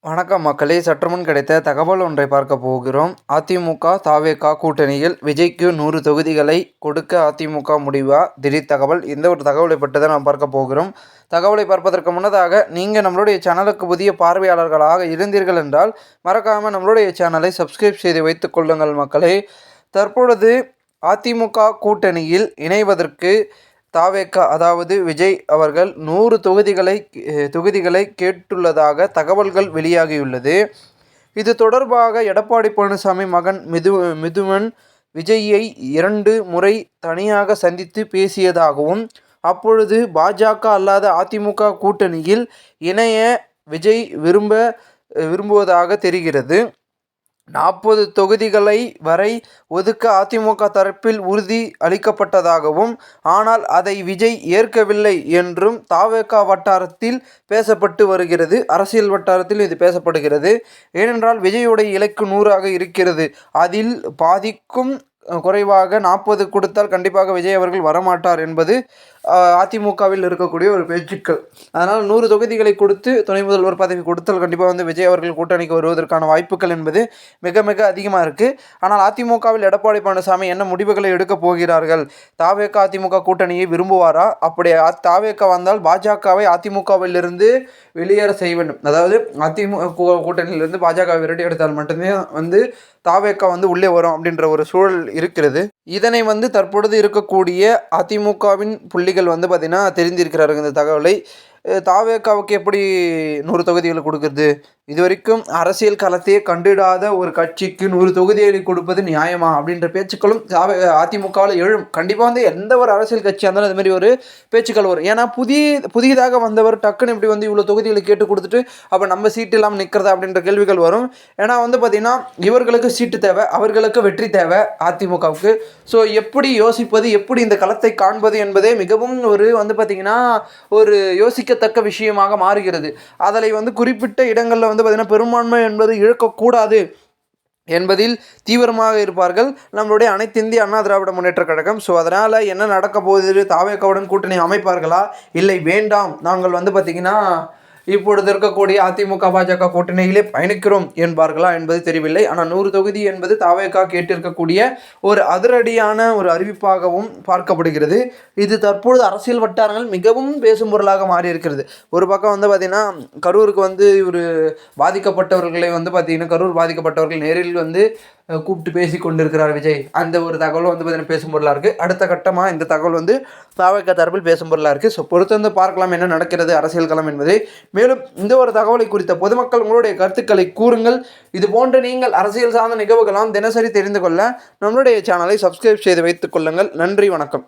வணக்கம் மக்களே, சற்றுமுன் கிடைத்த தகவல் ஒன்றை பார்க்க போகிறோம். அதிமுக தாவேகா கூட்டணியில் விஜய்க்கு 100 தொகுதிகளை கொடுக்க அதிமுக முடிவா? திடீர் தகவல். இந்த ஒரு தகவலை பற்றி தான் நாம் பார்க்க போகிறோம். தகவலை பார்ப்பதற்கு முன்னதாக நீங்கள் நம்மளுடைய சேனலுக்கு புதிய பார்வையாளர்களாக இருந்தீர்கள் என்றால் மறக்காமல் நம்மளுடைய சேனலை சப்ஸ்கிரைப் செய்து வைத்துக் கொள்ளுங்கள் மக்களே. தற்பொழுது அதிமுக கூட்டணியில் இணைவதற்கு தாவேகா அதாவது விஜய் அவர்கள் 100 தொகுதிகளை கேட்டுள்ளதாக தகவல்கள் வெளியாகியுள்ளது. இது தொடர்பாக எடப்பாடி பழனிசாமி மகன் மிதுவன் விஜய்யை 2 முறை தனியாக சந்தித்து பேசியதாகவும், அப்பொழுது பாஜக அல்லாத அதிமுக கூட்டணியில் இணைய விஜய் விரும்புவதாக தெரிகிறது. 40 தொகுதிகளை வரை ஒதுக்க அதிமுக தரப்பில் உறுதி அளிக்கப்பட்டதாகவும், ஆனால் அதை விஜய் ஏற்கவில்லை என்றும் தாவேகா வட்டாரத்தில் பேசப்பட்டு வருகிறது. அரசியல் வட்டாரத்தில் இது பேசப்படுகிறது. ஏனென்றால் விஜயுடைய இலக்கு 100ஆக இருக்கிறது. அதில் பாதிக்கும் குறைவாக 40 கொடுத்தால் கண்டிப்பாக விஜய் அவர்கள் வரமாட்டார் என்பது அதிமுகவில் இருக்கக்கூடிய ஒரு பேச்சுக்கள். அதனால் 100 தொகுதிகளை கொடுத்து துணை முதல்வர் பதவி கொடுத்தால் கண்டிப்பாக விஜய் அவர்கள் கூட்டணிக்கு வருவதற்கான வாய்ப்புகள் என்பது மிக மிக அதிகமாக இருக்குது. ஆனால் அதிமுகவில் எடப்பாடி பழனிசாமி என்ன முடிவுகளை எடுக்கப் போகிறார்கள்? தாவேகா அதிமுக கூட்டணியை விரும்புவாரா? அப்படி தாவேகா வந்தால் பாஜகவை அதிமுகவிலிருந்து வெளியேற செய்ய வேண்டும். அதாவது அதிமுக கூட்டணியிலிருந்து பாஜகவை விரட்டி எடுத்தால் மட்டுமே தாவேகா உள்ளே வரும் அப்படின்ற ஒரு சூழல் இருக்கிறது. இதனை தற்பொழுது இருக்கக்கூடிய அதிமுகவின் புள்ளிகள் பார்த்திங்கன்னா தெரிந்திருக்கிறார்கள் இந்த தகவலை. தாவேகாவுக்கு எப்படி 100 தொகுதிகளை கொடுக்குறது? இதுவரைக்கும் அரசியல் களத்தையே கண்டிடாத ஒரு கட்சிக்கு 100 தொகுதிகளை கொடுப்பது நியாயமா அப்படின்ற பேச்சுக்களும் அதிமுகவில் எழும். கண்டிப்பாக எந்த ஒரு அரசியல் கட்சியாக இருந்தாலும் அது மாதிரி ஒரு பேச்சுக்கள் வரும். ஏன்னா புதியதாக வந்தவர் டக்குன்னு இப்படி இவ்வளோ தொகுதிகளை கேட்டு கொடுத்துட்டு அப்போ நம்ம சீட்டு இல்லாமல் நிற்கிறதா அப்படின்ற கேள்விகள் வரும். ஏன்னா பார்த்திங்கன்னா இவர்களுக்கு சீட்டு தேவை, அவர்களுக்கு வெற்றி தேவை அதிமுகவுக்கு. ஸோ எப்படி யோசிப்பது, எப்படி இந்த களத்தை காண்பது என்பதே மிகவும் ஒரு பார்த்திங்கன்னா ஒரு யோசிக்கத்தக்க விஷயமாக மாறுகிறது. அதில் குறிப்பிட்ட இடங்களில் பார்த்திங்கன்னா பெரும்பான்மை என்பது இழக்கக்கூடாது என்பதில் தீவிரமாக இருப்பார்கள் நம்மளுடைய அனைத்து இந்திய அண்ணா திராவிட முன்னேற்ற கழகம். ஸோ அதனால் என்ன நடக்க போகுது? தாவேகாவுடன் கூட்டணி அமைப்பார்களா, இல்லை வேண்டாம் நாங்கள் பார்த்திங்கன்னா இப்பொழுது இருக்கக்கூடிய அதிமுக பாஜக கூட்டணியிலே பயணிக்கிறோம் என்பார்களா என்பது தெரியவில்லை. ஆனால் 100 தொகுதி என்பது தாவேகா கேட்டிருக்கக்கூடிய ஒரு அதிரடியான ஒரு அறிவிப்பாகவும் பார்க்கப்படுகிறது. இது தற்பொழுது அரசியல் வட்டாரங்கள் மிகவும் பேசும் பொருளாக மாறியிருக்கிறது. ஒரு பக்கம் பார்த்திங்கன்னா கரூருக்கு இவர் பாதிக்கப்பட்டவர்களை பார்த்திங்கன்னா கரூர் பாதிக்கப்பட்டவர்கள் நேரில் கூப்பிட்டு பேசி கொண்டிருக்கிறார் விஜய். அந்த ஒரு தகவலும் பார்த்திங்கன்னா பேசும் பொருளாக இருக்குது. அடுத்த கட்டமாக இந்த தகவல் தாவேகா தரப்பில் பேசும் பொருளாக இருக்குது. ஸோ பொறுத்து பார்க்கலாம் என்ன நடக்கிறது அரசியல் களம் என்பதை. மேலும் இந்த ஒரு தகவலை குறித்த பொதுமக்கள் உங்களுடைய கருத்துக்களை கூறுங்கள். இது போன்ற நீங்கள் அரசியல் சார்ந்த நிகழ்வுகளாம் தினசரி தெரிந்து கொள்ள நம்மளுடைய சேனலை சப்ஸ்கிரைப் செய்து வைத்துக் கொள்ளுங்கள். நன்றி, வணக்கம்.